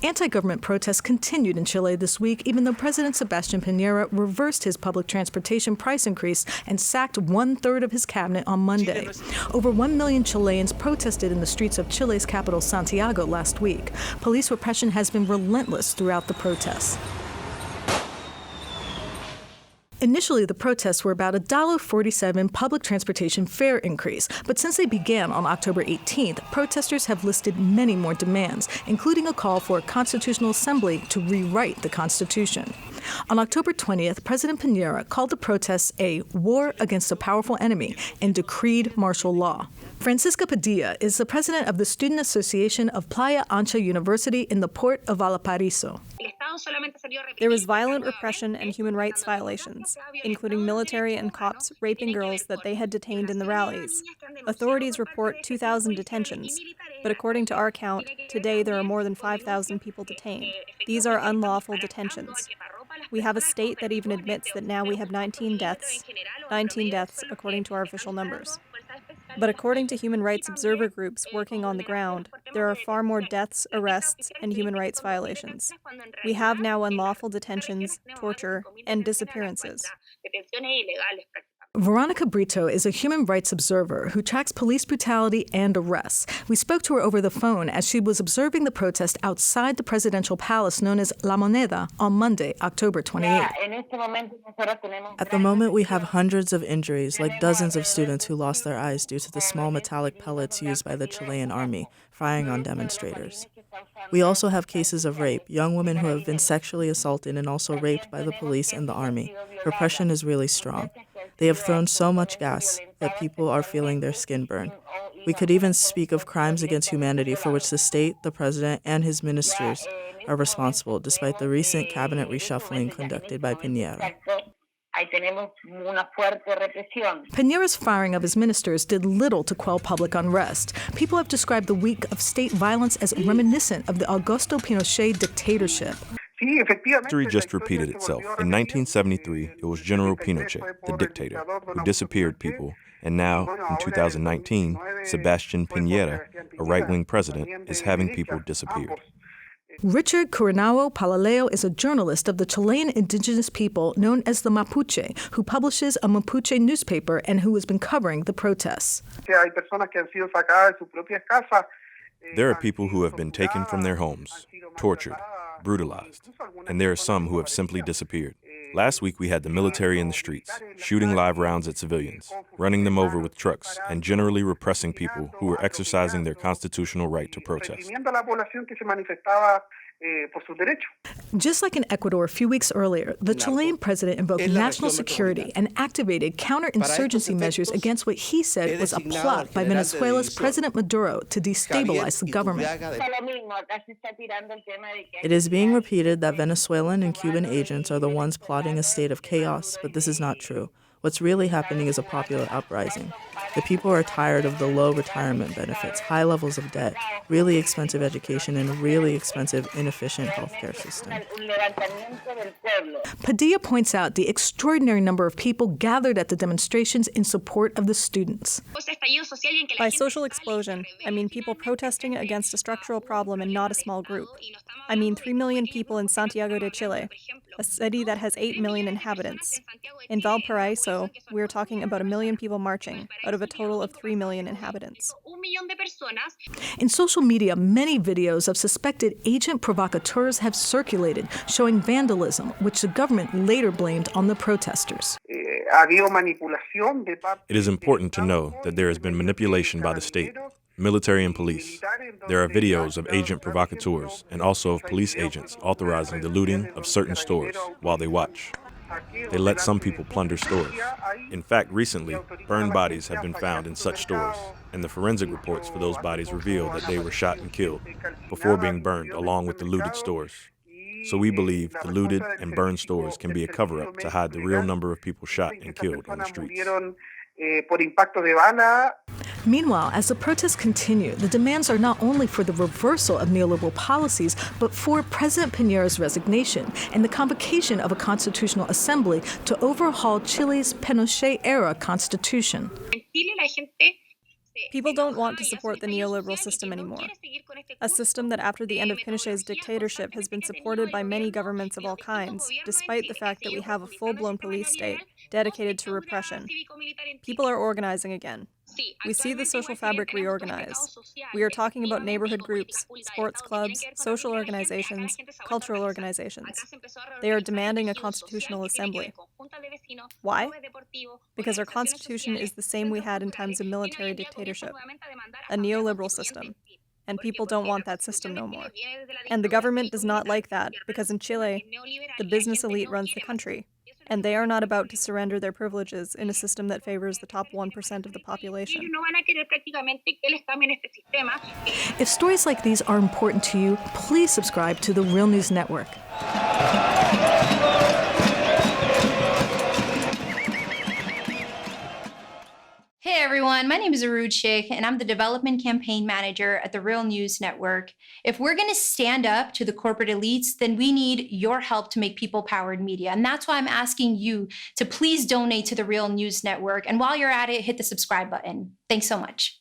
Anti-government protests continued in Chile this week, even though President Sebastián Piñera reversed his public transportation price increase and sacked one-third of his cabinet on Monday. Over 1 million Chileans protested in the streets of Chile's capital, Santiago, last week. Police repression has been relentless throughout the protests. Initially, the protests were about a $1.47 public transportation fare increase, but since they began on October 18th, protesters have listed many more demands, including a call for a constitutional assembly to rewrite the Constitution. On October 20th, President Piñera called the protests a war against a powerful enemy and decreed martial law. Francisca Padilla is the president of the Student Association of Playa Ancha University in the port of Valparaíso. There was violent repression and human rights violations, including military and cops raping girls that they had detained in the rallies. Authorities report 2,000 detentions, but according to our count, today there are more than 5,000 people detained. These are unlawful detentions. We have a state that even admits that now we have 19 deaths according to our official numbers. But according to human rights observer groups working on the ground, there are far more deaths, arrests, and human rights violations. We have now unlawful detentions, torture, and disappearances. Veronica Brito is a human rights observer who tracks police brutality and arrests. We spoke to her over the phone as she was observing the protest outside the presidential palace known as La Moneda on Monday, October 28th. At the moment, we have hundreds of injuries, like dozens of students who lost their eyes due to the small metallic pellets used by the Chilean army, firing on demonstrators. We also have cases of rape, young women who have been sexually assaulted and also raped by the police and the army. Repression is really strong. They have thrown so much gas that people are feeling their skin burn. We could even speak of crimes against humanity for which the state, the president, and his ministers are responsible, despite the recent cabinet reshuffling conducted by Piñera. Piñera's firing of his ministers did little to quell public unrest. People have described the week of state violence as reminiscent of the Augusto Pinochet dictatorship. History just repeated itself. In 1973, it was General Pinochet, the dictator, who disappeared people, and now, in 2019, Sebastián Piñera, a right-wing president, is having people disappeared. Richard Curanao Palaleo is a journalist of the Chilean indigenous people known as the Mapuche, who publishes a Mapuche newspaper and who has been covering the protests. There are people who have been taken from their homes, tortured, brutalized, and there are some who have simply disappeared. Last week, we had the military in the streets, shooting live rounds at civilians, running them over with trucks, and generally repressing people who were exercising their constitutional right to protest. Just like in Ecuador a few weeks earlier, the Chilean president invoked national security and activated counterinsurgency measures against what he said was a plot by Venezuela's President Maduro to destabilize the government. It is being repeated that Venezuelan and Cuban agents are the ones plotting a state of chaos, but this is not true. What's really happening is a popular uprising. The people are tired of the low retirement benefits, high levels of debt, really expensive education, and a really expensive, inefficient healthcare system. Padilla points out the extraordinary number of people gathered at the demonstrations in support of the students. By social explosion, I mean people protesting against a structural problem and not a small group. I mean 3 million people in Santiago de Chile, a city that has 8 million inhabitants. In Valparaíso, we're talking about 1 million people marching, out of a total of 3 million inhabitants. In social media, many videos of suspected agent provocateurs have circulated, showing vandalism, which the government later blamed on the protesters. It is important to know that there has been manipulation by the state, military and police. There are videos of agent provocateurs and also of police agents authorizing the looting of certain stores while they watch. They let some people plunder stores. In fact, recently, burned bodies have been found in such stores, and the forensic reports for those bodies reveal that they were shot and killed before being burned along with the looted stores. So we believe the looted and burned stores can be a cover-up to hide the real number of people shot and killed on the streets. Meanwhile, as the protests continue, the demands are not only for the reversal of neoliberal policies, but for President Piñera's resignation and the convocation of a constitutional assembly to overhaul Chile's Pinochet-era constitution. People don't want to support the neoliberal system anymore, a system that after the end of Pinochet's dictatorship has been supported by many governments of all kinds, despite the fact that we have a full-blown police state dedicated to repression. People are organizing again. We see the social fabric reorganize. We are talking about neighborhood groups, sports clubs, social organizations, cultural organizations. They are demanding a constitutional assembly. Why? Because our constitution is the same we had in times of military dictatorship, a neoliberal system, and people don't want that system no more. And the government does not like that because in Chile, the business elite runs the country, and they are not about to surrender their privileges in a system that favors the top 1% of the population. If stories like these are important to you, please subscribe to the Real News Network. Hey everyone, my name is Arud Sheikh, and I'm the Development Campaign Manager at the Real News Network. If we're going to stand up to the corporate elites, then we need your help to make people-powered media. And that's why I'm asking you to please donate to the Real News Network. And while you're at it, hit the subscribe button. Thanks so much.